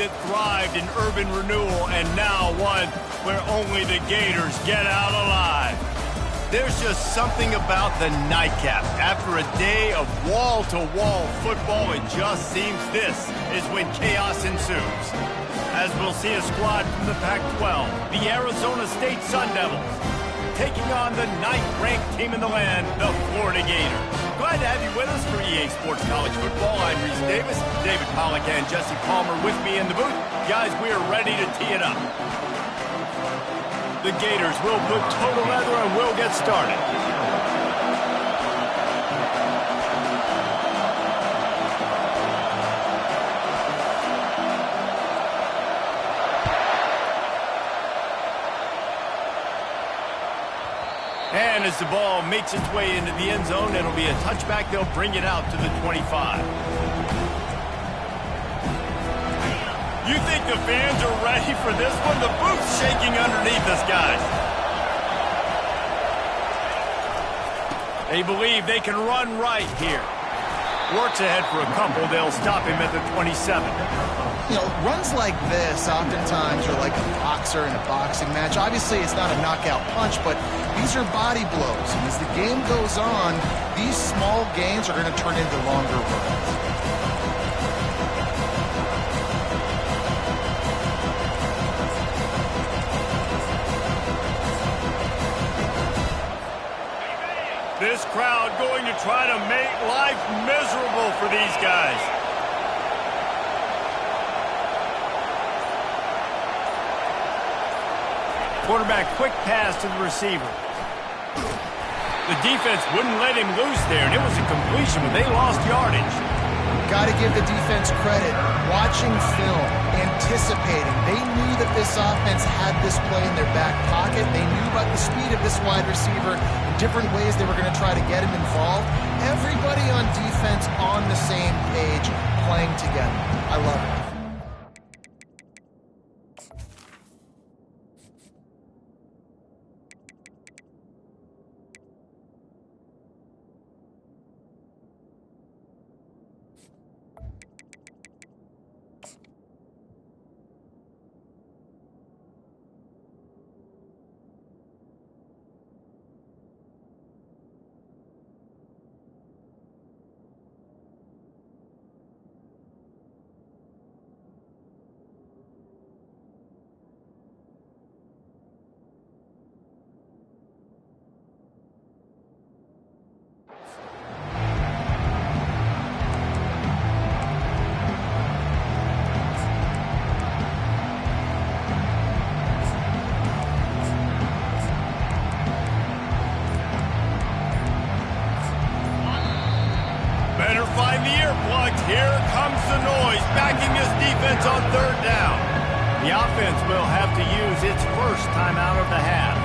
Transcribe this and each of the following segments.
that thrived in urban renewal and now one where only the Gators get out alive. There's just something about the nightcap. After a day of wall-to-wall football, it just seems this is when chaos ensues. As we'll see a squad from the Pac-12, the Arizona State Sun Devils, taking on the 9th-ranked team in the land, the Florida Gators. Glad to have you with us for EA Sports College Football. I'm Reese Davis, David Pollack and Jesse Palmer with me in the booth. Guys, we are ready to tee it up. The Gators will put total leather and we'll get started. And as the ball makes its way into the end zone, it'll be a touchback. They'll bring it out to the 25. You think the fans are ready for this one? The booth's shaking underneath us, guys. They believe they can run right here. Works ahead for a couple. They'll stop him at the 27. You know, runs like this oftentimes are like a boxer in a boxing match. Obviously, it's not a knockout punch, but these are body blows. And as the game goes on, these small gains are going to turn into longer runs. This crowd going to try to make life miserable for these guys. Quarterback quick pass to the receiver. The defense wouldn't let him loose there, and it was a completion, but they lost yardage. Got to give the defense credit. Watching film, anticipating. They knew that this offense had this play in their back pocket. They knew about the speed of this wide receiver and different ways they were going to try to get him involved. Everybody on defense on the same page, playing together. I love it. Here comes the noise, backing this defense on third down. The offense will have to use its first timeout of the half.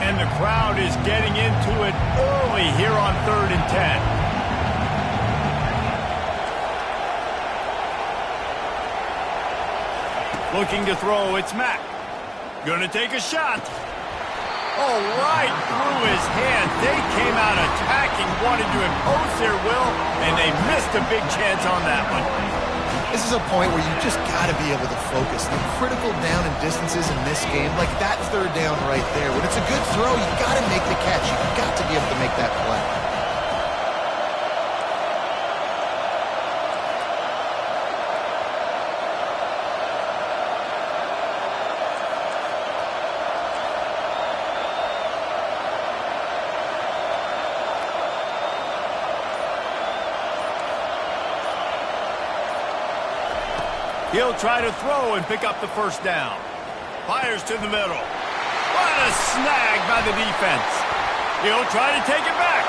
And the crowd is getting into it early here on 3rd and 10. Looking to throw, it's Mack. Gonna take a shot. Oh, right through his hand. They came out attacking, wanted to impose their will, and they missed a big chance on that one. This is a point where you just got to be able to focus. The critical down and distances in this game, like that third down right there. When it's a good throw, you got to make the catch. You got to be able to make that play. He'll try to throw and pick up the first down. Fires to the middle. What a snag by the defense. He'll try to take it back.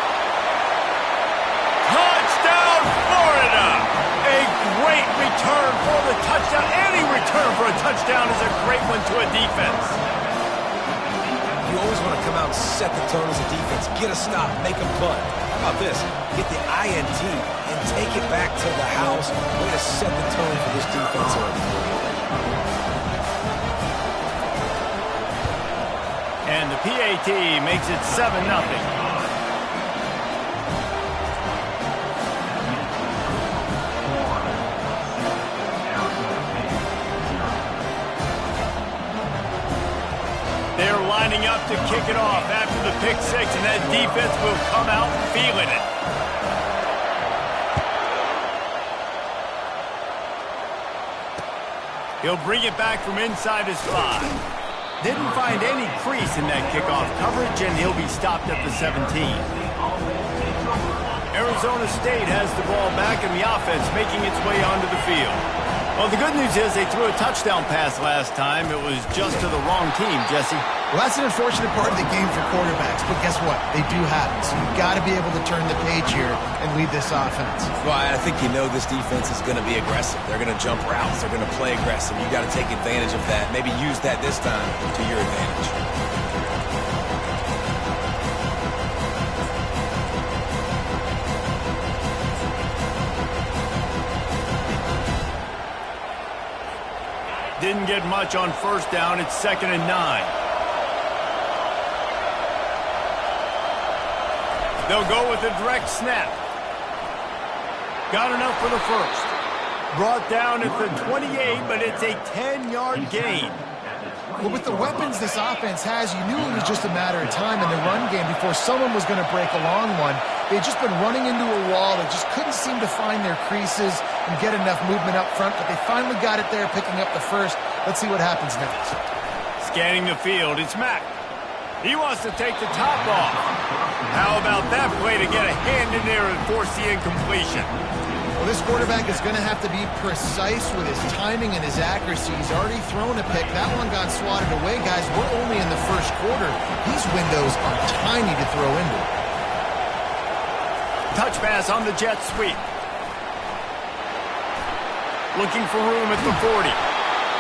Touchdown, Florida! A great return for the touchdown. Any return for a touchdown is a great one to a defense. You always want to come out and set the tone as a defense. Get a stop, make them punt. How about this? Get the INT and take it back to the house. Way to set the tone for this defense. And the PAT makes it 7-0. kick it off after the pick six, and that defense will come out feeling it. He'll bring it back from inside his 5. Didn't find any crease in that kickoff coverage, and he'll be stopped at the 17. Arizona State has the ball back, and the offense making its way onto the field. Well, the good news is they threw a touchdown pass last time. It was just to the wrong team, Jesse. Well, that's an unfortunate part of the game for quarterbacks, but guess what? They do have it, so you've got to be able to turn the page here and lead this offense. Well, I think you know this defense is going to be aggressive. They're going to jump routes. They're going to play aggressive. You've got to take advantage of that. Maybe use that this time to your advantage. Didn't get much on first down. It's 2nd and 9. They'll go with a direct snap. Got enough for the first. Brought down at the 28, but it's a 10-yard gain. Well, with the weapons this offense has, you knew it was just a matter of time in the run game before someone was going to break a long one. They'd just been running into a wall. They just couldn't seem to find their creases and get enough movement up front, but they finally got it there, picking up the first. Let's see what happens next. Scanning the field, it's Mack. He wants to take the top off. How about that play to get a hand in there and force the incompletion? Well, this quarterback is going to have to be precise with his timing and his accuracy. He's already thrown a pick. That one got swatted away, guys. We're only in the first quarter. These windows are tiny to throw into. Touch pass on the jet sweep. Looking for room at the 40.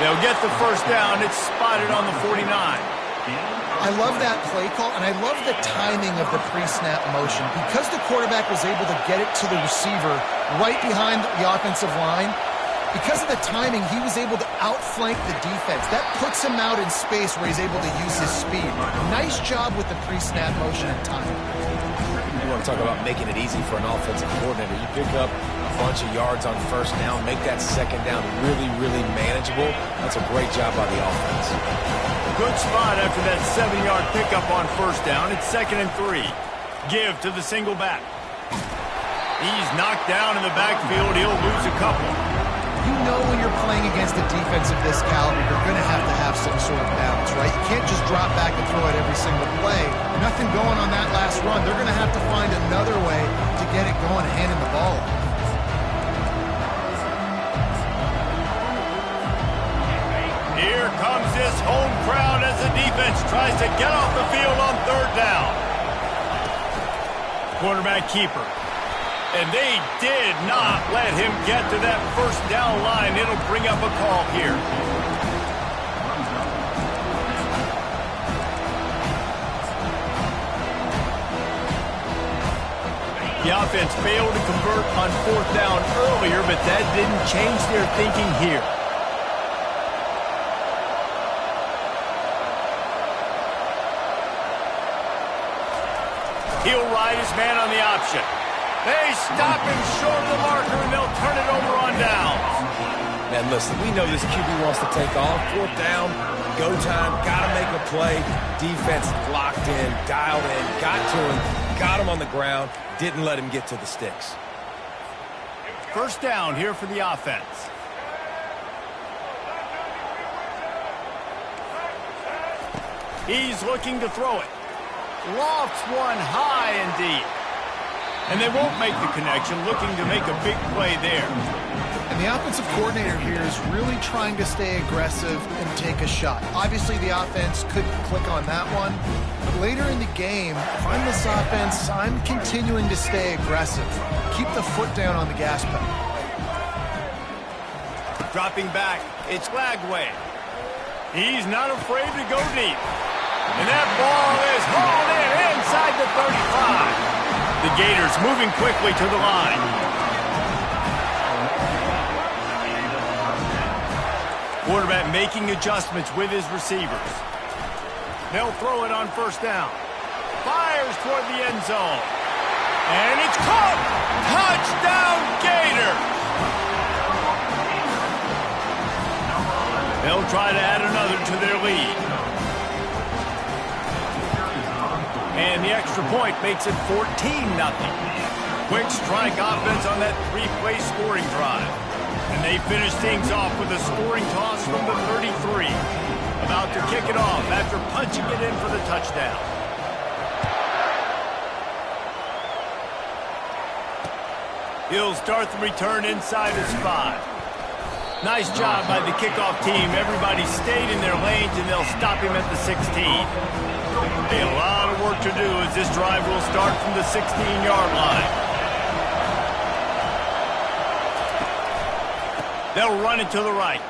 They'll get the first down. It's spotted on the 49. I love that play call, and I love the timing of the pre-snap motion. Because the quarterback was able to get it to the receiver right behind the offensive line, because of the timing, he was able to outflank the defense. That puts him out in space where he's able to use his speed. Nice job with the pre-snap motion and timing. You want to talk about making it easy for an offensive coordinator. You pick up a bunch of yards on first down, make that second down really, really manageable. That's a great job by the offense. Good spot after that 7-yard pickup on first down. It's 2nd and 3. Give to the single back. He's knocked down in the backfield. He'll lose a couple. You know when you're playing against a defense of this caliber, you're going to have some sort of balance, right? You can't just drop back and throw it every single play. Nothing going on that last run. They're going to have to find another way to get it going, handing the ball off. Here comes this home crowd as the defense tries to get off the field on third down. Quarterback keeper. And they did not let him get to that first down line. It'll bring up a call here. The offense failed to convert on fourth down earlier, but that didn't change their thinking here. He'll ride his man on the option. They stop him short of the marker, and they'll turn it over on downs. Man, listen, we know this QB wants to take off. Fourth down, go time, got to make a play. Defense locked in, dialed in, got to him, got him on the ground, didn't let him get to the sticks. First down here for the offense. He's looking to throw it. Lofts one high and deep. And they won't make the connection, looking to make a big play there. And the offensive coordinator here is really trying to stay aggressive and take a shot. Obviously, the offense couldn't click on that one. But later in the game, if I'm this offense, I'm continuing to stay aggressive. Keep the foot down on the gas pedal. Dropping back, it's Lagway. He's not afraid to go deep. And that ball is hauled in inside the 35. The Gators moving quickly to the line. Quarterback making adjustments with his receivers. They'll throw it on first down. Fires toward the end zone. And it's caught! Touchdown, Gator! They'll try to add another to their lead. And the extra point makes it 14-0. Quick strike offense on that three-play scoring drive. And they finish things off with a scoring toss from the 33. About to kick it off after punching it in for the touchdown. He'll start the return inside his 5. Nice job by the kickoff team. Everybody stayed in their lanes, and they'll stop him at the 16. A lot of work to do as this drive will start from the 16-yard line. They'll run it to the right.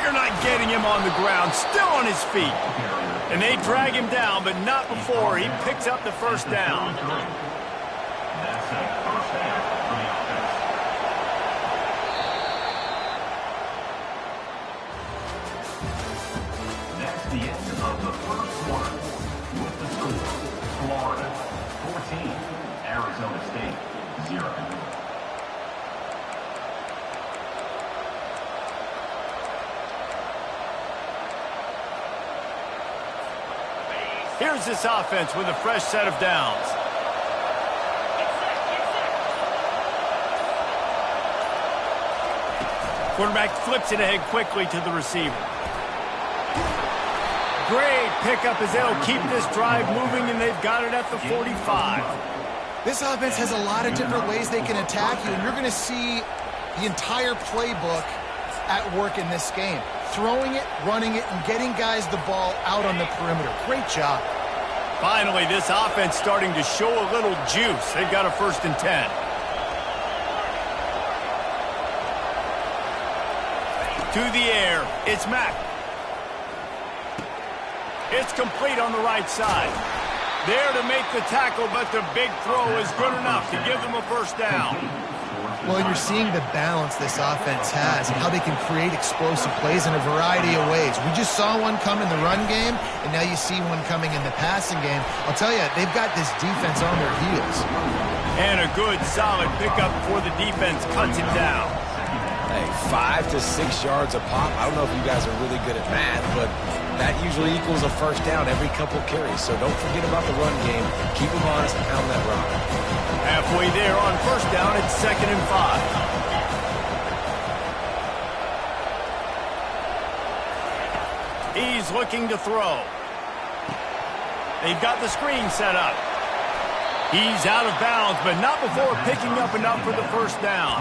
You're not getting him on the ground, still on his feet. And they drag him down, but not before he picks up the first down. The end of the first quarter with the score, Florida 14, Arizona State 0. Here's this offense with a fresh set of downs. Quarterback flips it ahead quickly to the receiver. Great pickup as they'll keep this drive moving, and they've got it at the 45. This offense has a lot of different ways they can attack you, and you're going to see the entire playbook at work in this game. Throwing it, running it, and getting guys the ball out on the perimeter. Great job. Finally, this offense starting to show a little juice. They've got a 1st and 10. To the air, it's Mack. It's complete on the right side. There to make the tackle, but the big throw is good enough to give them a first down. Well, you're seeing the balance this offense has and how they can create explosive plays in a variety of ways. We just saw one come in the run game, and now you see one coming in the passing game. I'll tell you, they've got this defense on their heels. And a good, solid pickup before the defense cuts him down. Hey, 5 to 6 yards a pop. I don't know if you guys are really good at math, but that usually equals a first down every couple carries. So don't forget about the run game. Keep them honest and pound that rock. Halfway there on first down, it's 2nd and 5. He's looking to throw. They've got the screen set up. He's out of bounds, but not before picking up enough for the first down.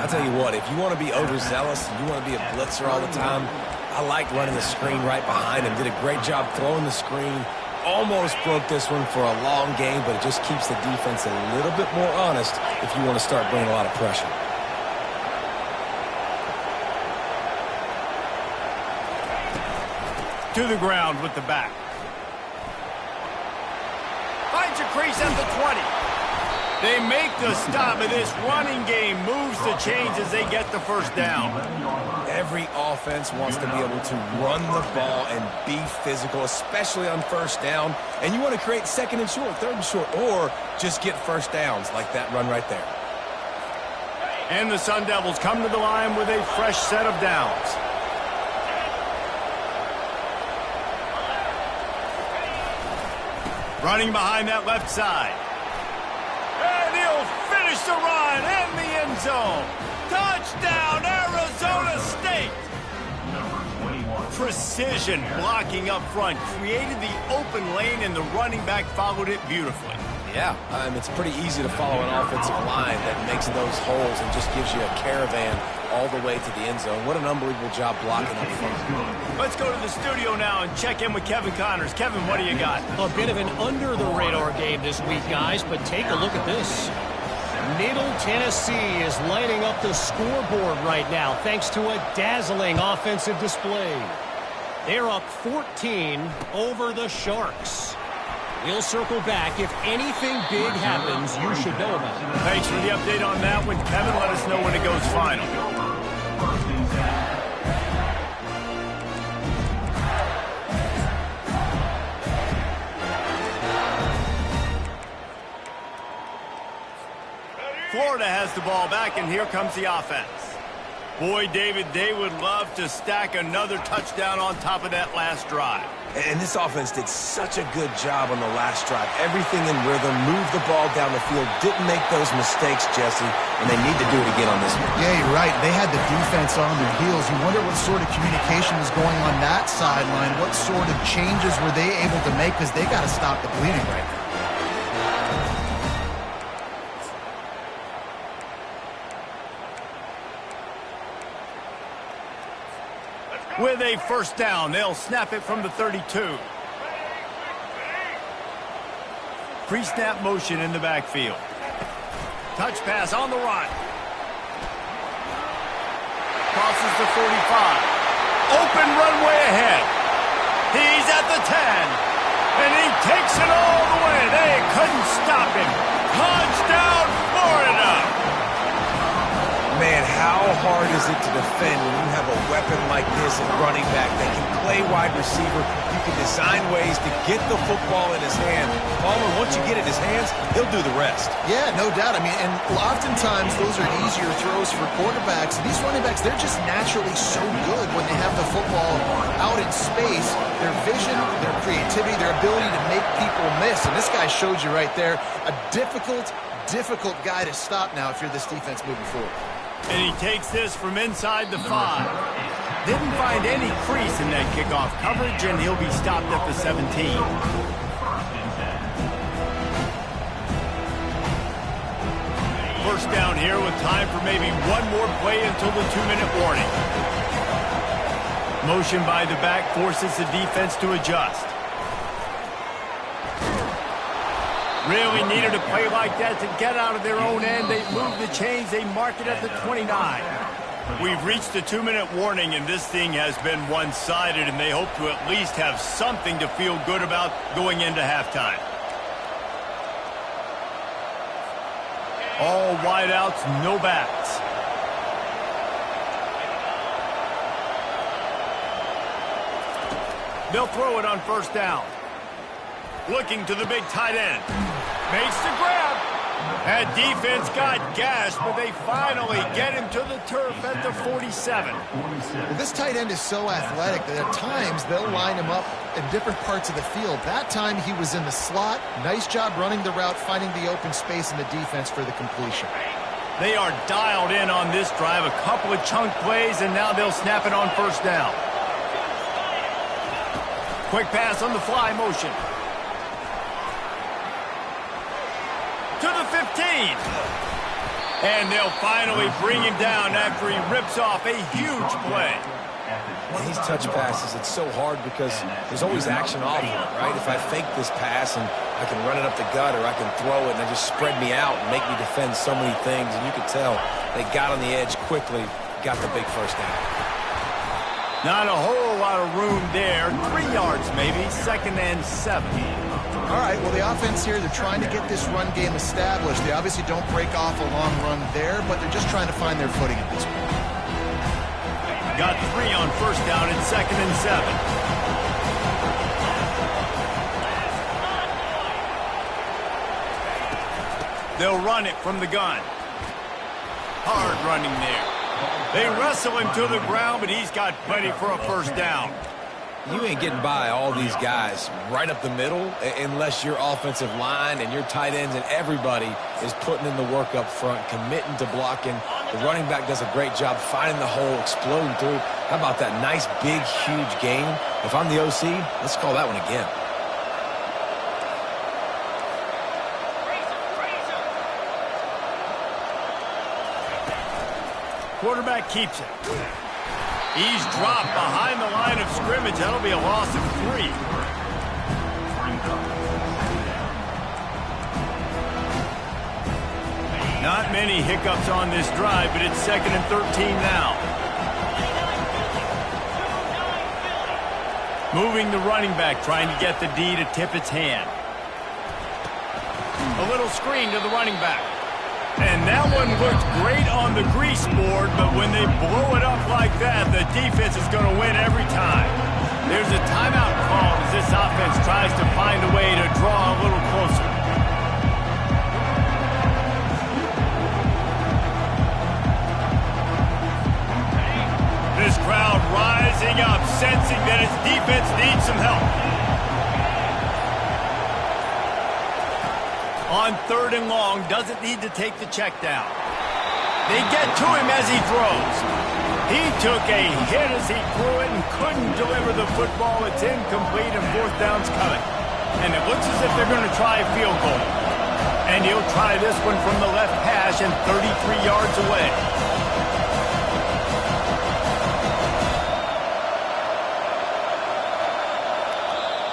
I'll tell you what, if you want to be overzealous and you want to be a blitzer all the time, I like running the screen right behind him. Did a great job throwing the screen. Almost broke this one for a long game, but it just keeps the defense a little bit more honest if you want to start bringing a lot of pressure. To the ground with the back. Finds a crease at the 20. They make the stop, and this running game moves the chains as they get the first down. Every offense wants to be able to run the ball and be physical, especially on first down. And you want to create 2nd and short, 3rd and short, or just get first downs like that run right there. And the Sun Devils come to the line with a fresh set of downs. Running behind that left side. And he'll finish the run in the end zone. Touchdown, Arizona State. Precision blocking up front created the open lane, and the running back followed it beautifully. Yeah, it's pretty easy to follow an offensive line that makes those holes and just gives you a caravan all the way to the end zone. What an unbelievable job blocking up front. Let's go to the studio now and check in with Kevin Connors. Kevin, what do you got? A bit of an under-the-radar game this week, guys, but take a look at this. Middle Tennessee is lighting up the scoreboard right now thanks to a dazzling offensive display. They're up 14 over the Sharks. We'll circle back. If anything big happens, you should know about it. Thanks for the update on that one, Kevin. Let us know when it goes final. Florida has the ball back, and here comes the offense. Boy, David, they would love to stack another touchdown on top of that last drive. And this offense did such a good job on the last drive. Everything in rhythm, moved the ball down the field, didn't make those mistakes, Jesse, and they need to do it again on this one. Yeah, you're right. They had the defense on their heels. You wonder what sort of communication was going on that sideline. What sort of changes were they able to make, because they got to stop the bleeding right now. With a first down, they'll snap it from the 32. Pre-snap motion in the backfield. Touch pass on the run. Crosses the 45. Open runway ahead. He's at the 10. And he takes it all the way. They couldn't stop him. Touchdown, Florida! Man, how hard is it to defend when you have a weapon like this at running back that can play wide receiver? You can design ways to get the football in his hand. Palmer, once you get it in his hands, he'll do the rest. Yeah, no doubt. I mean, and oftentimes those are easier throws for quarterbacks. These running backs, they're just naturally so good when they have the football out in space. Their vision, their creativity, their ability to make people miss. And this guy showed you right there, a difficult guy to stop now if you're this defense moving forward. And he takes this from inside the 5. Didn't find any crease in that kickoff coverage, and he'll be stopped at the 17. First down here with time for maybe one more play until the 2-minute warning. Motion by the back forces the defense to adjust. Really needed a play like that to get out of their own end. They move the chains. They mark it at the 29. We've reached the 2-minute warning, and this thing has been one-sided, and they hope to at least have something to feel good about going into halftime. All wideouts, no backs. They'll throw it on first down. Looking to the big tight end. Makes the grab. That defense got gashed, but they finally get him to the turf at the 47. Well, this tight end is so athletic that at times they'll line him up in different parts of the field. That time he was in the slot. Nice job running the route, finding the open space in the defense for the completion. They are dialed in on this drive. A couple of chunk plays, and now they'll snap it on first down. Quick pass on the fly motion. To the 15. And they'll finally bring him down after he rips off a huge play. When these touch passes, it's so hard because there's always action off of it, right? If I fake this pass and I can run it up the gut, or I can throw it and they just spread me out and make me defend so many things. And you could tell they got on the edge quickly, got the big first down. Not a whole lot of room there. 3 yards maybe, 2nd and 7. All right, well, the offense here, they're trying to get this run game established. They obviously don't break off a long run there, but they're just trying to find their footing at this point. Got 3 on first down and 2nd and 7. They'll run it from the gun. Hard running there. They wrestle him to the ground, but he's got plenty for a first down. You ain't getting by all these guys right up the middle unless your offensive line and your tight ends and everybody is putting in the work up front, committing to blocking. The running back does a great job finding the hole, exploding through. How about that nice, big, huge gain? If I'm the OC, let's call that one again. Quarterback keeps it. He's dropped behind the line of scrimmage. That'll be a loss of 3. Not many hiccups on this drive, but it's 2nd and 13 now. Moving the running back, trying to get the D to tip its hand. A little screen to the running back. And that one looked great on the grease board, but when they blow it up like that, the defense is going to win every time. There's a timeout called as this offense tries to find a way to draw a little closer. This crowd rising up, sensing that its defense needs some help. On 3rd and long, doesn't need to take the check down. They get to him as he throws. He took a hit as he threw it and couldn't deliver the football. It's incomplete and 4th down's coming. And it looks as if they're going to try a field goal. And he'll try this one from the left hash and 33 yards away.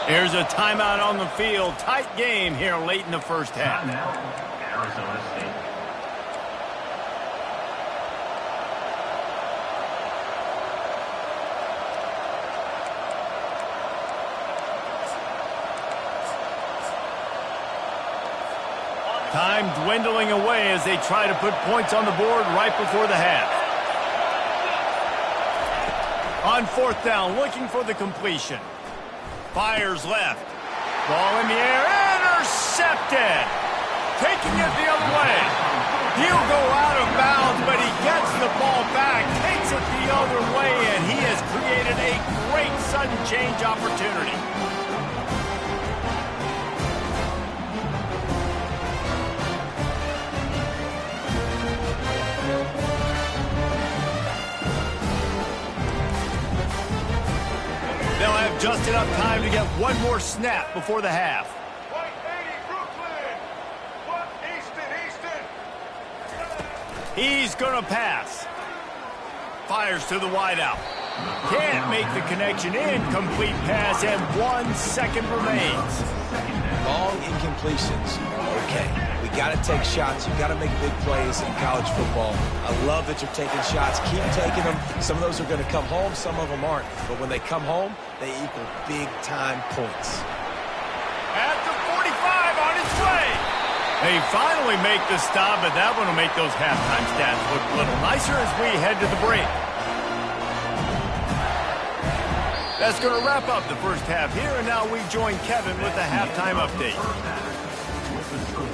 Here's a timeout on the field. Tight game here late in the first half. Now, Arizona State. Time dwindling away as they try to put points on the board right before the half. On 4th down, looking for the completion. Fires left. Ball in the air. Intercepted. Taking it the other way. He'll go out of bounds, but he gets the ball back, takes it the other way, and he has created a great sudden change opportunity. They'll have just enough time to get one more snap before the half. White 80, Brooklyn. Easton. He's going to pass. Fires to the wideout. Can't make the connection. Incomplete pass, and 1 second remains. Long incompletions. Okay, we got to take shots. You got to make big plays in college football. I love that you're taking shots. Keep taking them. Some of those are going to come home. Some of them aren't. But when they come home, they equal big-time points. At the 45 on its way. They finally make the stop, but that one will make those halftime stats look a little nicer as we head to the break. That's going to wrap up the first half here, and now we join Kevin with the halftime update. With the score,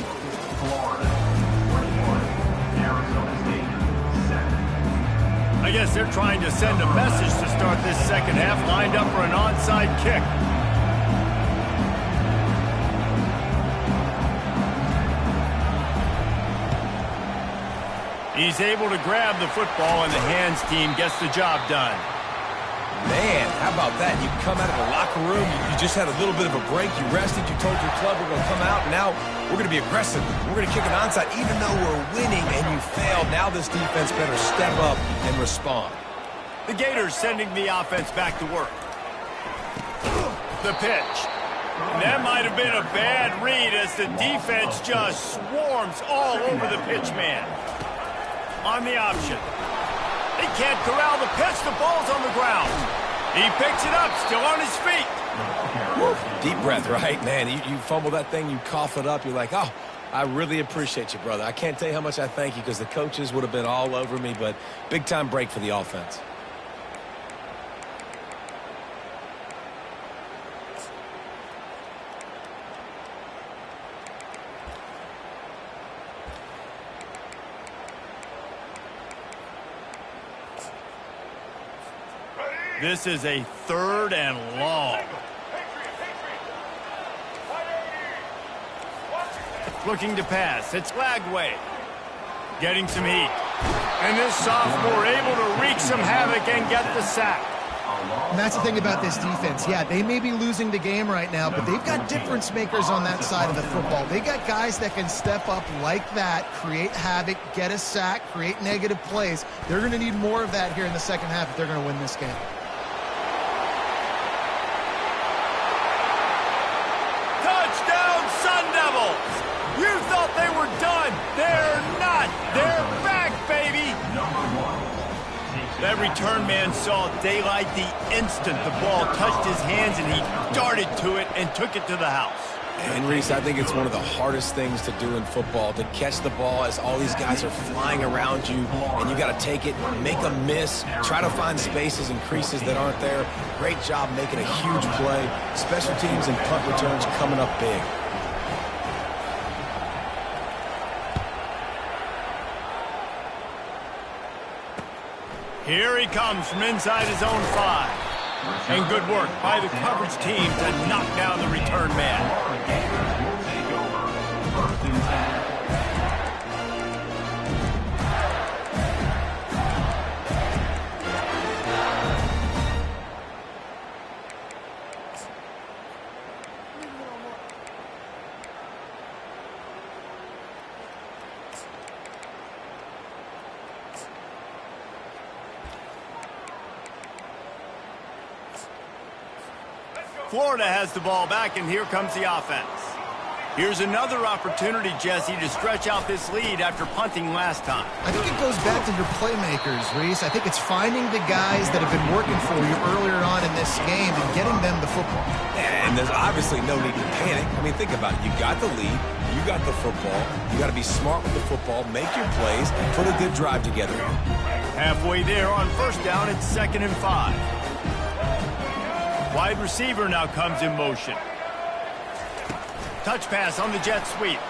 Florida 21, Arizona State 7. I guess they're trying to send a message to start this second half, lined up for an onside kick. He's able to grab the football, and the hands team gets the job done. Man, how about that? You come out of the locker room, you just had a little bit of a break, you rested, you told your club we're going to come out, and now we're going to be aggressive. We're going to kick an onside even though we're winning and you failed. Now this defense better step up and respond. The Gators sending the offense back to work. The pitch. And that might have been a bad read as the defense just swarms all over the pitch man. On the option. They can't corral the pitch. The ball's on the ground. He picks it up, still on his feet. Woo. Deep breath, right? Man, you fumble that thing, you cough it up, you're like, oh, I really appreciate you, brother. I can't tell you how much I thank you because the coaches would have been all over me, but big-time break for the offense. This is a 3rd and long. Looking to pass. It's Lagway. Getting some heat. And this sophomore able to wreak some havoc and get the sack. And that's the thing about this defense. Yeah, they may be losing the game right now, but they've got difference makers on that side of the football. They got guys that can step up like that, create havoc, get a sack, create negative plays. They're going to need more of that here in the second half if they're going to win this game. You thought they were done. They're not. They're back, baby. That return man saw daylight the instant the ball touched his hands, and he darted to it and took it to the house. And, Reese, I think it's one of the hardest things to do in football, to catch the ball as all these guys are flying around you, and you got to take it, make a miss, try to find spaces and creases that aren't there. Great job making a huge play. Special teams and punt returns coming up big. Here he comes from inside his own 5. And good work by the coverage team to knock down the return man. Florida has the ball back, and here comes the offense. Here's another opportunity, Jesse, to stretch out this lead after punting last time. I think it goes back to your playmakers, Reese. I think it's finding the guys that have been working for you earlier on in this game and getting them the football. And there's obviously no need to panic. I mean, think about it. You got the lead. You got the football. You got to be smart with the football, make your plays, put a good drive together. Halfway there on first down, it's 2nd and 5. Wide receiver now comes in motion. Touch pass on the jet sweep.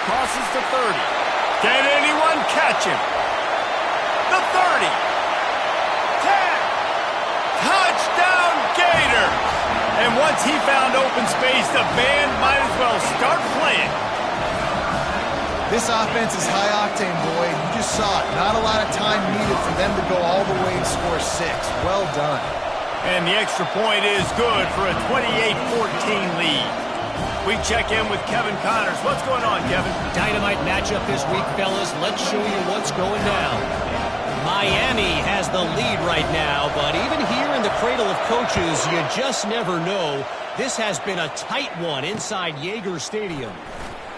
Crosses the 30. Can anyone catch him? The 30. 10. Touchdown Gator. And once he found open space, the band might as well start playing. This offense is high octane, boy. You just saw it. Not a lot of time needed for them to go all the way and score 6. Well done. And the extra point is good for a 28-14 lead. We check in with Kevin Connors. What's going on, Kevin? Dynamite matchup this week, fellas. Let's show you what's going down. Miami has the lead right now, but even here in the cradle of coaches, you just never know. This has been a tight one inside Yager Stadium.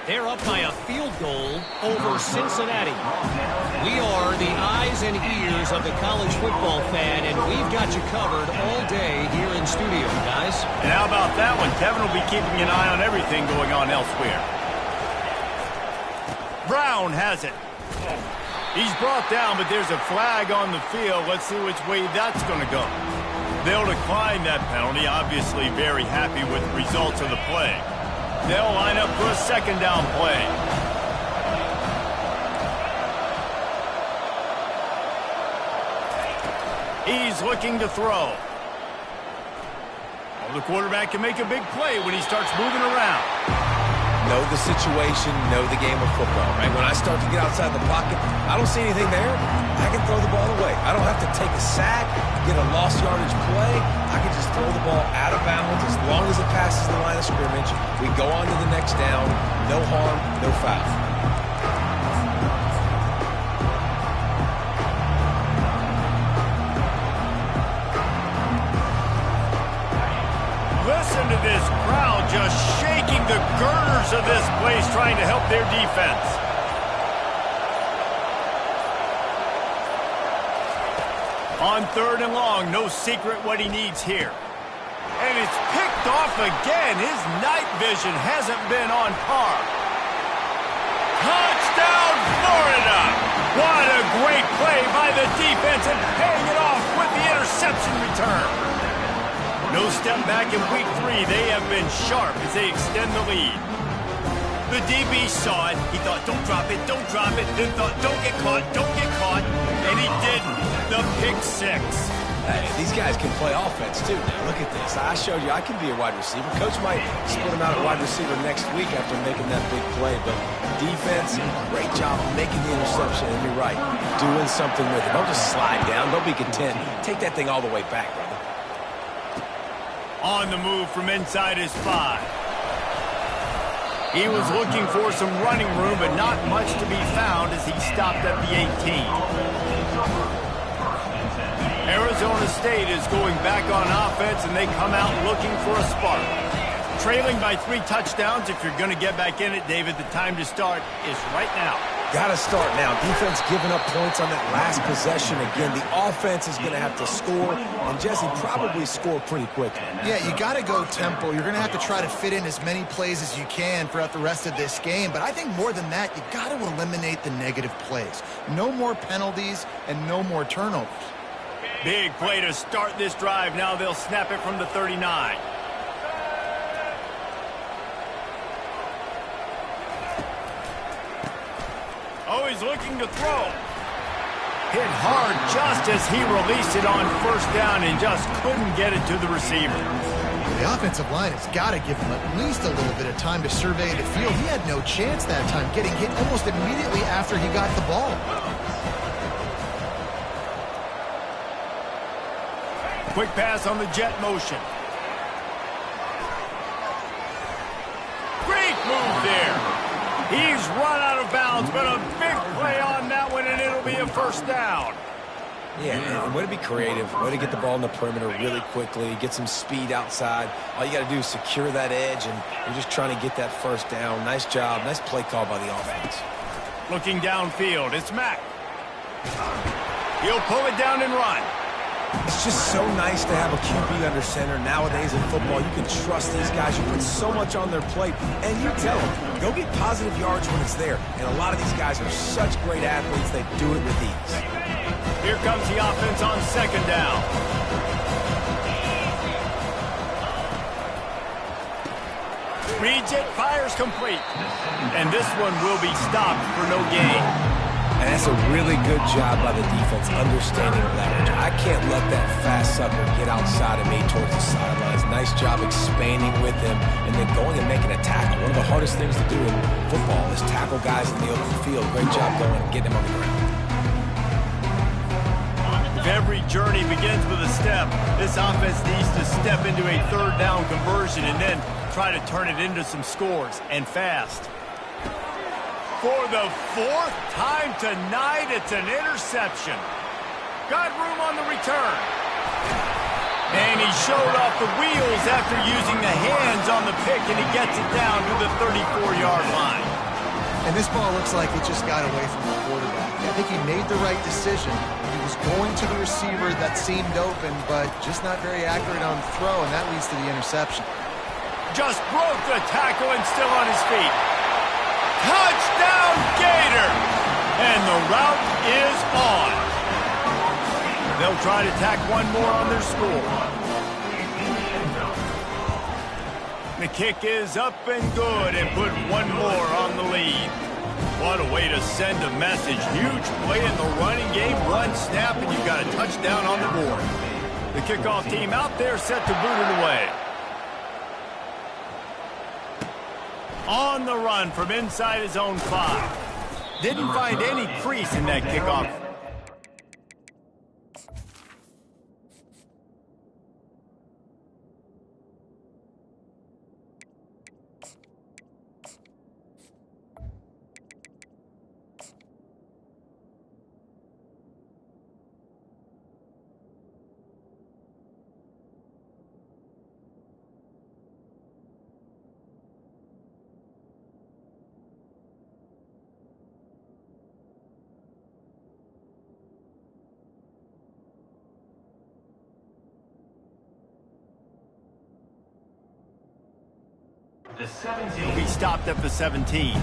They're up by a field goal over Cincinnati. We are the eyes and ears of the college football fan, and we've got you covered all day here in studio, guys. And how about that one? Kevin will be keeping an eye on everything going on elsewhere. Brown has it. He's brought down, but there's a flag on the field. Let's see which way that's going to go. They'll decline that penalty, obviously very happy with the results of the play. They'll line up for a 2nd down play. He's looking to throw. Well, the quarterback can make a big play when he starts moving around. Know the situation, know the game of football, right? When I start to get outside the pocket, I don't see anything there, I can throw the ball away. I don't have to take a sack, get a lost yardage play. I can just throw the ball out of bounds as long as it passes the line of scrimmage. We go on to the next down. No harm, no foul. Listen to this crowd just shaking the girders of this place, trying to help their defense. On 3rd and long, no secret what he needs here. And it's picked off again. His night vision hasn't been on par. Touchdown, Florida! What a great play by the defense, and paying it off with the interception return. No step back in week 3. They have been sharp as they extend the lead. The DB saw it. He thought, don't drop it, don't drop it. Then thought, don't get caught, don't get caught. And he didn't. The pick 6. Hey, these guys can play offense, too. Now, look at this. I showed you I can be a wide receiver. Coach might split him out at wide receiver next week after making that big play. But defense, great job of making the interception. And you're right, doing something with it. Don't just slide down. Don't be content. Take that thing all the way back, brother. On the move from inside his 5. He was looking for some running room, but not much to be found as he stopped at the 18. Arizona State is going back on offense, and they come out looking for a spark. Trailing by 3 touchdowns, if you're going to get back in it, David, the time to start is right now. Got to start now. Defense giving up points on that last possession. Again, the offense is going to have to score, and Jesse probably score pretty quickly. Yeah, you got to go tempo. You're going to have to try to fit in as many plays as you can throughout the rest of this game. But I think more than that, you got to eliminate the negative plays. No more penalties and no more turnovers. Big play to start this drive. Now they'll snap it from the 39. Oh, he's looking to throw. Hit hard just as he released it on 1st down and just couldn't get it to the receiver. The offensive line has got to give him at least a little bit of time to survey the field. He had no chance that time, getting hit almost immediately after he got the ball. Quick pass on the jet motion. Great move there. He's run out of bounds, but a big play on that one, and it'll be a 1st down. Yeah, and way to be creative, way to get the ball in the perimeter really quickly, get some speed outside. All you got to do is secure that edge, and you're just trying to get that first down. Nice job, nice play call by the offense. Looking downfield, it's Mack. He'll pull it down and run. It's just so nice to have a QB under center. Nowadays in football, you can trust these guys. You put so much on their plate, and you tell them, go get positive yards when it's there. And a lot of these guys are such great athletes, they do it with ease. Here comes the offense on second down. Reads it, fires complete. And this one will be stopped for no gain. And that's a really good job by the defense understanding leverage. I can't let that fast sucker get outside of me towards the sidelines. Nice job expanding with him and then going and making a tackle. One of the hardest things to do in football is tackle guys in the open field. Great job going and getting them on the ground. If every journey begins with a step, this offense needs to step into a third down conversion and then try to turn it into some scores, and fast. For the fourth time tonight, it's an interception. Got room on the return. And he showed off the wheels after using the hands on the pick, and he gets it down to the 34-yard line. And this ball looks like it just got away from the quarterback. I think he made the right decision. He was going to the receiver that seemed open, but just not very accurate on the throw, and that leads to the interception. Just broke the tackle and still on his feet. Touchdown, Gator! And the route is on. They'll try to tack one more on their score. The kick is up and good and put one more on the lead. What a way to send a message. Huge play in the running game. One snap and you've got a touchdown on the board. The kickoff team out there set to boot it away. On the run from inside his own 5. Didn't find any crease in that kickoff. The 17. We stopped at the 17.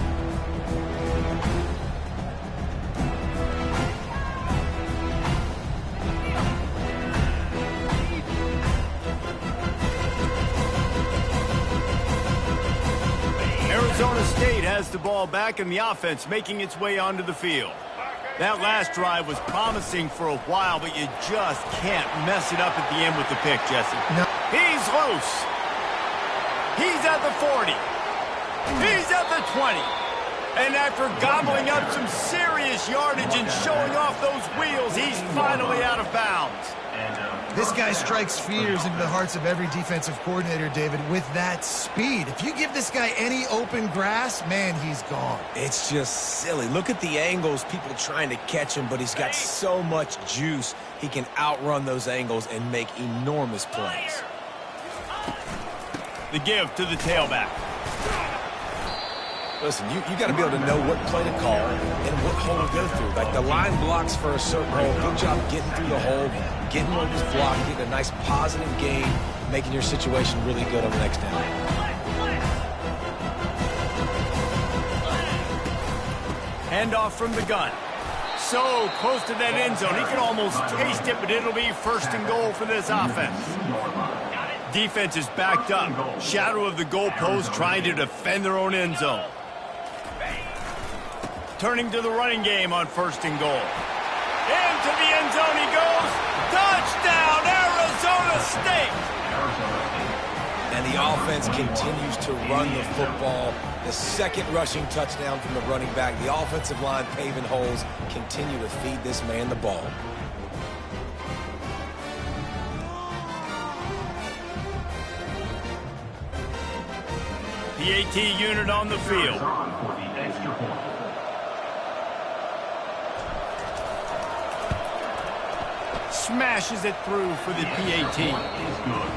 Arizona State has the ball back and the offense making its way onto the field. That last drive was promising for a while, but you just can't mess it up at the end with the pick, Jesse. No. He's loose. He's at the 40. He's at the 20. And after gobbling up some serious yardage and showing off those wheels, he's finally out of bounds. This guy strikes fears into the hearts of every defensive coordinator, David, with that speed. If you give this guy any open grass, man, he's gone. It's just silly. Look at the angles, people trying to catch him, but he's got so much juice. He can outrun those angles and make enormous plays. The give to the tailback. Listen, you got to be able to know what play to call and what hole to go through. Like the line blocks for a certain hole. Good job getting through the hole, getting what was blocked, getting a nice positive gain, making your situation really good on the next down. Handoff from the gun. So close to that end zone. He can almost taste it, but it'll be first and goal for this offense. Defense is backed up. Shadow of the goalpost trying to defend their own end zone. Turning to the running game on first and goal. Into the end zone he goes. Touchdown, Arizona State! And the offense continues to run the football. The second rushing touchdown from the running back. The offensive line paving holes. Continue to feed this man the ball. The AT unit on the field. smashes it through for the PAT. Is good.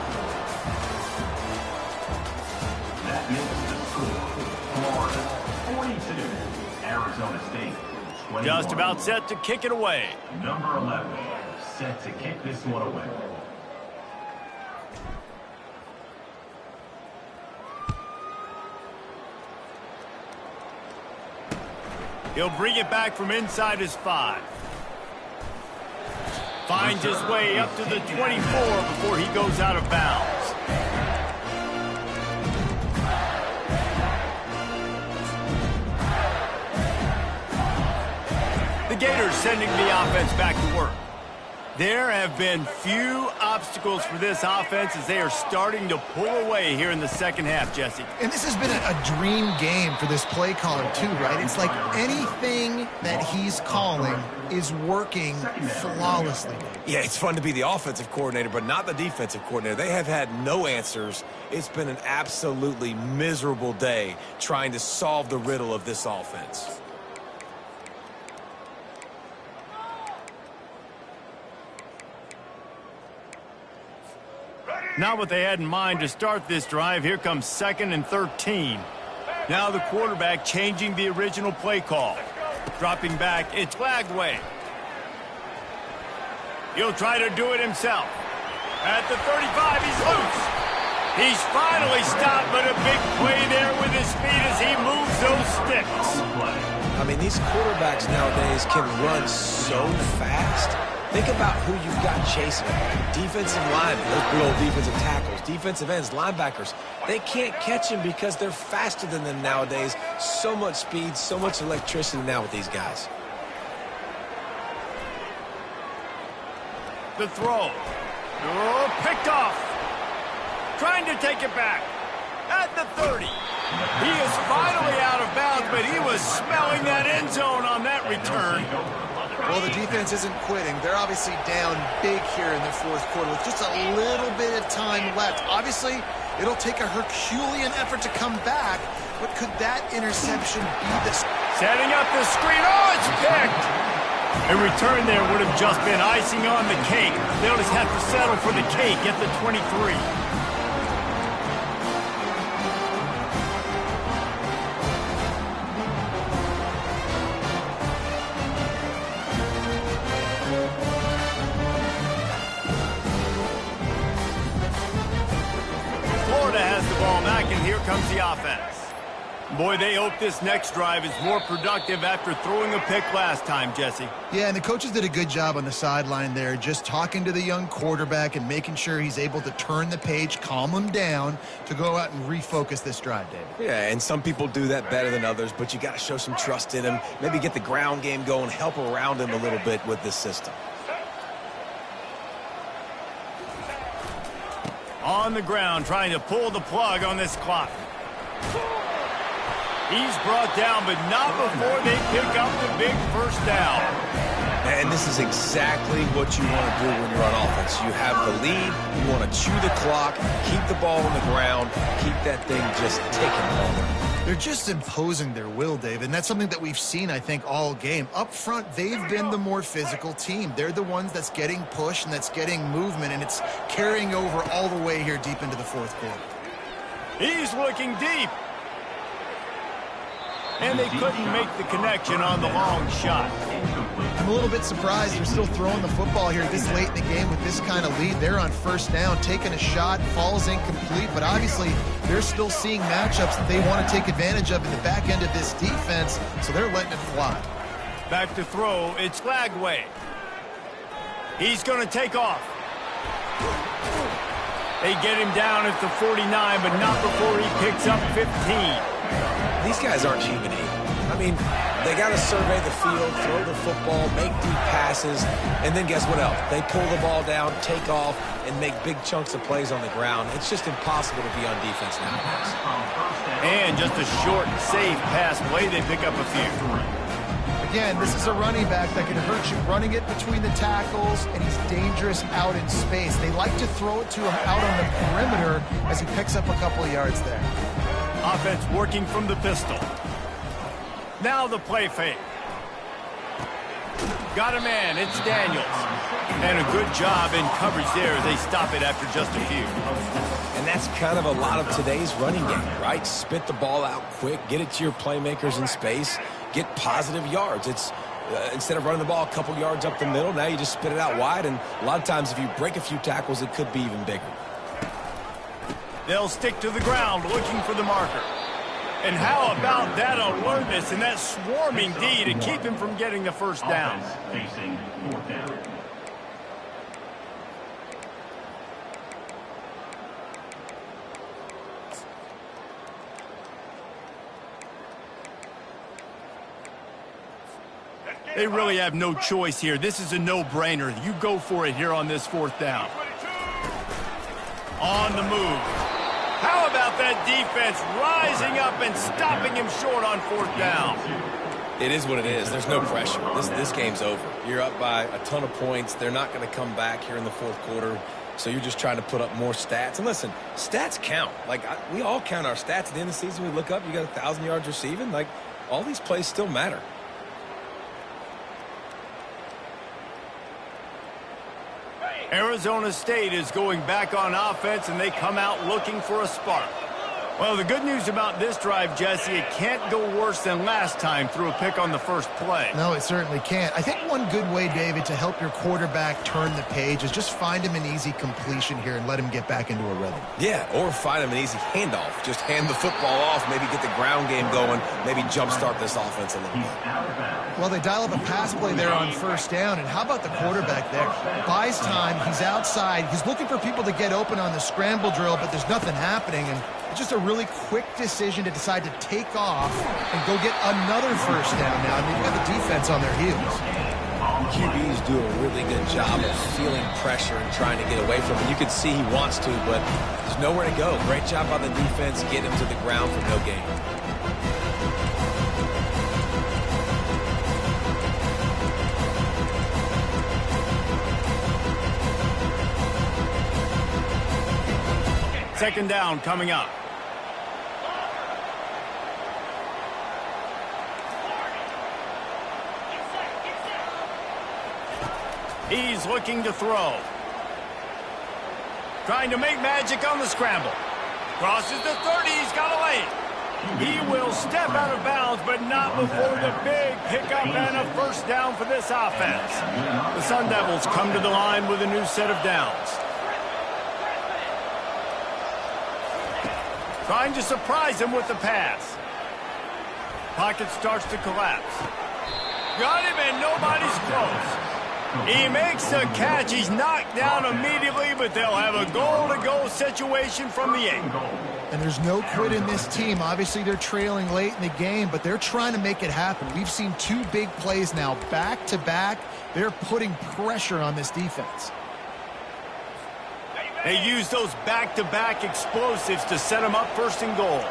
That makes the score. Florida 42, Arizona State 21. Just about set to kick it away. Number 11, set to kick this one away. He'll bring it back from inside his 5. Finds his way up to the 24 before he goes out of bounds. The Gators sending the offense back to work. There have been few obstacles for this offense as they are starting to pull away here in the second half, Jesse. And this has been a dream game for this play caller too, right? It's like anything that he's calling is working flawlessly. Yeah, it's fun to be the offensive coordinator, but not the defensive coordinator. They have had no answers. It's been an absolutely miserable day trying to solve the riddle of this offense. Not what they had in mind to start this drive. Here comes 2nd and 13. Now the quarterback changing the original play call. Dropping back, it's Flagway. He'll try to do it himself. At the 35, he's loose. He's finally stopped, but a big play there with his feet as he moves those sticks. I mean, these quarterbacks nowadays can run so fast. Think about who you've got chasing them. Defensive linemen, those big old defensive tackles, defensive ends, linebackers. They can't catch him because they're faster than them nowadays. So much speed, so much electricity now with these guys. The throw. Oh, picked off. Trying to take it back. At the 30. He is finally out of bounds, but he was smelling that end zone on that return. Well, the defense isn't quitting. They're obviously down big here in the fourth quarter with just a little bit of time left. Obviously, it'll take a Herculean effort to come back, but could that interception be the... Setting up the screen. Oh, it's picked! A return there would have just been icing on the cake. They'll just have to settle for the cake at the 23. And here comes the offense. Boy, they hope this next drive is more productive after throwing a pick last time, Jesse. Yeah, and the coaches did a good job on the sideline there, just talking to the young quarterback and making sure he's able to turn the page, calm him down to go out and refocus this drive, David. Yeah, and some people do that better than others, but you got to show some trust in him. Maybe get the ground game going, help around him a little bit with this system. On the ground, trying to pull the plug on this clock. He's brought down, but not before they pick up the big first down. And this is exactly what you want to do when you're on offense. You have the lead, you want to chew the clock, keep the ball on the ground, keep that thing just ticking longer. They're just imposing their will, David, and that's something that we've seen, I think, all game. Up front, they've been the more physical team. They're the ones that's getting pushed and that's getting movement, and it's carrying over all the way here deep into the fourth quarter. He's looking deep. And they couldn't make the connection on the long shot. I'm a little bit surprised they're still throwing the football here this late in the game with this kind of lead. They're on first down, taking a shot, falls incomplete, but obviously they're still seeing matchups that they want to take advantage of in the back end of this defense, so they're letting it fly. Back to throw, it's Flagway. He's going to take off. They get him down at the 49, but not before he picks up 15. These guys aren't human. I mean, they got to survey the field, throw the football, make deep passes, and then guess what else? They pull the ball down, take off, and make big chunks of plays on the ground. It's just impossible to be on defense nowadays. And just a short, safe pass play, they pick up a few. Again, this is a running back that can hurt you, running it between the tackles, and he's dangerous out in space. They like to throw it to him out on the perimeter as he picks up a couple of yards there. Offense working from the pistol. Now the play fake. Got a man, it's Daniels. And a good job in coverage there. They stop it after just a few. And that's kind of a lot of today's running game, right? Spit the ball out quick, get it to your playmakers in space, get positive yards. It's instead of running the ball a couple yards up the middle, now you just spit it out wide, and a lot of times if you break a few tackles, it could be even bigger. They'll stick to the ground looking for the marker. And how about that alertness and that swarming D to keep him from getting the first down? Facing fourth down. They really have no choice here. This is a no-brainer. You go for it here on this fourth down. On the move. How about that defense rising up and stopping him short on fourth down? It is what it is. There's no pressure. This game's over. You're up by a ton of points. They're not going to come back here in the fourth quarter, so you're just trying to put up more stats. And listen, stats count. Like, we all count our stats. At the end of the season, we look up, you got 1,000 yards receiving. Like, all these plays still matter. Arizona State is going back on offense, and they come out looking for a spark. Well, the good news about this drive, Jesse, it can't go worse than last time through a pick on the first play. No, it certainly can't. I think one good way, David, to help your quarterback turn the page is just find him an easy completion here and let him get back into a rhythm. Yeah, or find him an easy handoff. Just hand the football off, maybe get the ground game going, maybe jumpstart this offense a little bit. Well, they dial up a pass play there on first down, and how about the quarterback there? Buys time, he's outside, he's looking for people to get open on the scramble drill, but there's nothing happening, and it's just a really quick decision to decide to take off and go get another first down now. They've got the defense on their heels. QBs do a really good job of feeling pressure and trying to get away from it. You can see he wants to, but there's nowhere to go. Great job by the defense, get him to the ground for no gain. Second down coming up. He's looking to throw. Trying to make magic on the scramble. Crosses the 30. He's got a lane. He will step out of bounds, but not before the big pickup and a first down for this offense. The Sun Devils come to the line with a new set of downs. Trying to surprise him with the pass. Pocket starts to collapse. Got him, and nobody's close. He makes the catch. He's knocked down immediately, but they'll have a goal-to-go situation from the 8. And there's no quit in this team. Obviously, they're trailing late in the game, but they're trying to make it happen. We've seen 2 big plays now, back-to-back. They're putting pressure on this defense. They use those back-to-back explosives to set them up first and goal.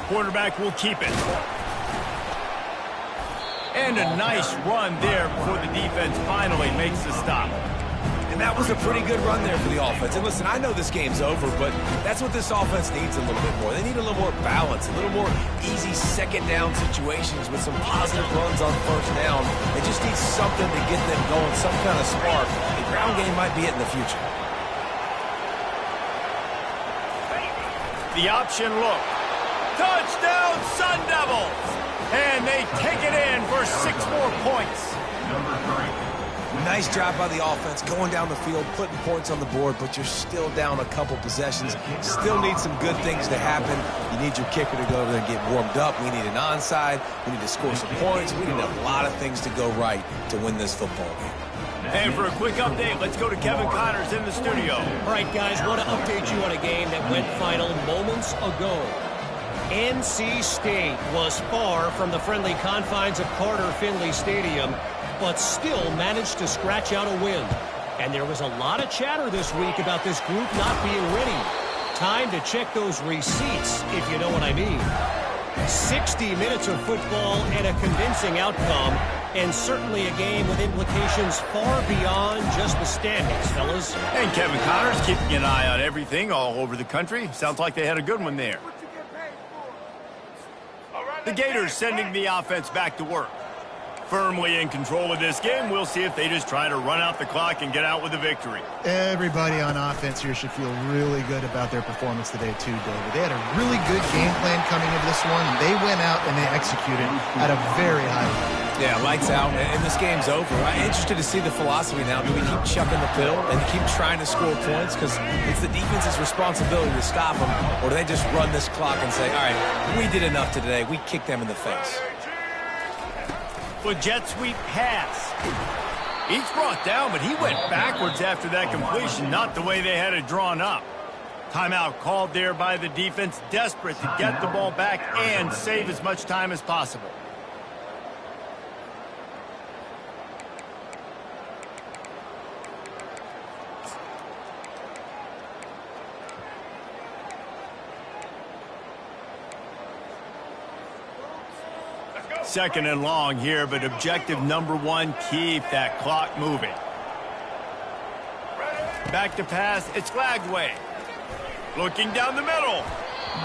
Quarterback will keep it. And a nice run there before the defense finally makes the stop. And that was a pretty good run there for the offense. And listen, I know this game's over, but that's what this offense needs a little bit more. They need a little more balance, a little more easy second down situations with some positive runs on first down. They just need something to get them going, some kind of spark. The ground game might be it in the future. The option look. Touchdown, Sun Devils! And they take it in for 6 more points. Nice job by the offense, going down the field, putting points on the board, but you're still down a couple possessions. Still need some good things to happen. You need your kicker to go over there and get warmed up. We need an onside. We need to score some points. We need a lot of things to go right to win this football game. And for a quick update, let's go to Kevin Connors in the studio. All right, guys, want to update you on a game that went final moments ago. NC State was far from the friendly confines of Carter Finley Stadium, but still managed to scratch out a win. And there was a lot of chatter this week about this group not being ready. Time to check those receipts, if you know what I mean. 60 minutes of football and a convincing outcome, and certainly a game with implications far beyond just the standings, fellas. And Kevin Connors keeping an eye on everything all over the country. Sounds like they had a good one there. The Gators sending the offense back to work. Firmly in control of this game. We'll see if they just try to run out the clock and get out with a victory. Everybody on offense here should feel really good about their performance today too, David. They had a really good game plan coming into this one, and they went out and they executed at a very high level. Yeah, lights out, and this game's over. I'm interested to see the philosophy now. Do we keep chucking the pill and keep trying to score points? Because it's the defense's responsibility to stop them, or do they just run this clock and say, all right, we did enough today. We kicked them in the face. A jet sweep pass. He's brought down, but he went backwards after that completion, not the way they had it drawn up. Timeout called there by the defense, desperate to get the ball back and save as much time as possible. Second and long here, but objective number one, keep that clock moving. Back to pass, it's flagged way. Looking down the middle.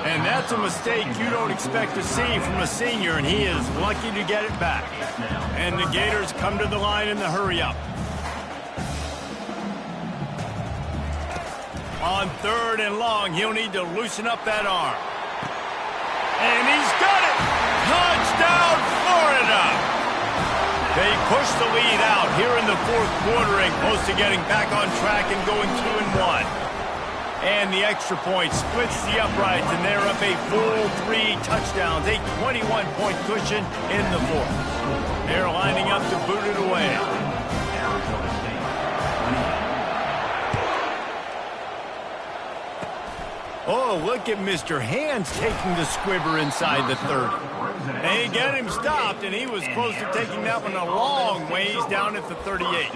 And that's a mistake you don't expect to see from a senior, and he is lucky to get it back. And the Gators come to the line in the hurry-up. On third and long, he'll need to loosen up that arm. And he's got it! Touchdown, Florida! They push the lead out here in the fourth quarter and close to getting back on track and going 2-1. And the extra point splits the uprights, and they're up a full 3 touchdowns, a 21-point cushion in the fourth. They're lining up to boot it away. Arizona State, 28. Oh, look at Mr. Hands taking the squibber inside the 30. They get him stopped, and he was close to taking that one a long ways down at the 38.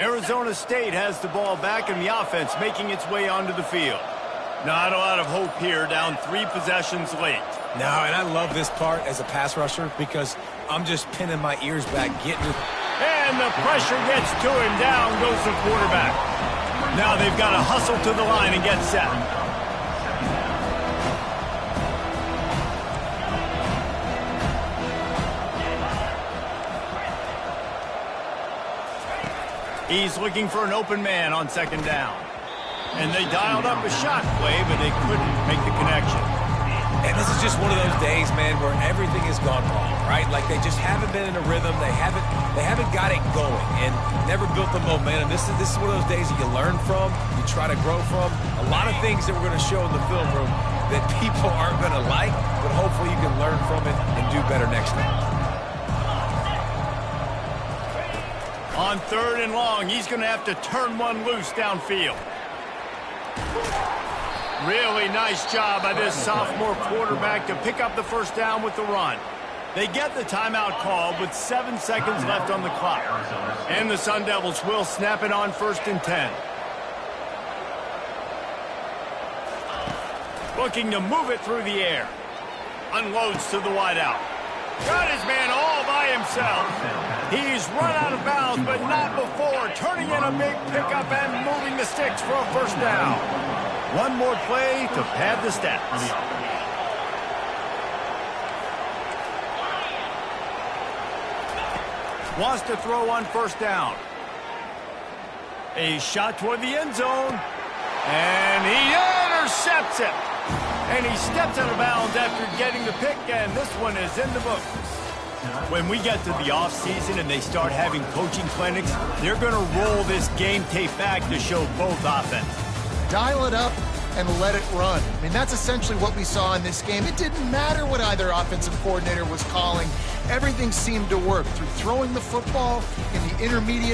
Arizona State has the ball back in the offense, making its way onto the field. Not a lot of hope here, down 3 possessions late. No, and I love this part as a pass rusher because I'm just pinning my ears back, getting it. And the pressure gets to him. Down goes the quarterback. Now they've got to hustle to the line and get set. He's looking for an open man on second down. And they dialed up a shot play, but they couldn't make the connection. And this is just one of those days, man, where everything has gone wrong, right? Like they just haven't been in a rhythm. They haven't got it going and never built the momentum. This is one of those days that you learn from, you try to grow from. A lot of things that we're going to show in the film room that people aren't going to like, but hopefully you can learn from it and do better next time. On third and long, he's going to have to turn one loose downfield. Really nice job by this sophomore quarterback to pick up the first down with the run. They get the timeout called with 7 seconds left on the clock. And the Sun Devils will snap it on 1st and 10. Looking to move it through the air. Unloads to the wideout. Got his man all by himself. He's run out of bounds, but not before turning in a big pickup and moving the sticks for a first down. One more play to pad the stats. Wants to throw on first down. A shot toward the end zone. And he intercepts it. And he steps out of bounds after getting the pick, and this one is in the books. When we get to the offseason and they start having coaching clinics, they're going to roll this game tape back to show both offense. Dial it up and let it run. I mean, that's essentially what we saw in this game. It didn't matter what either offensive coordinator was calling. Everything seemed to work through throwing the football in the intermediate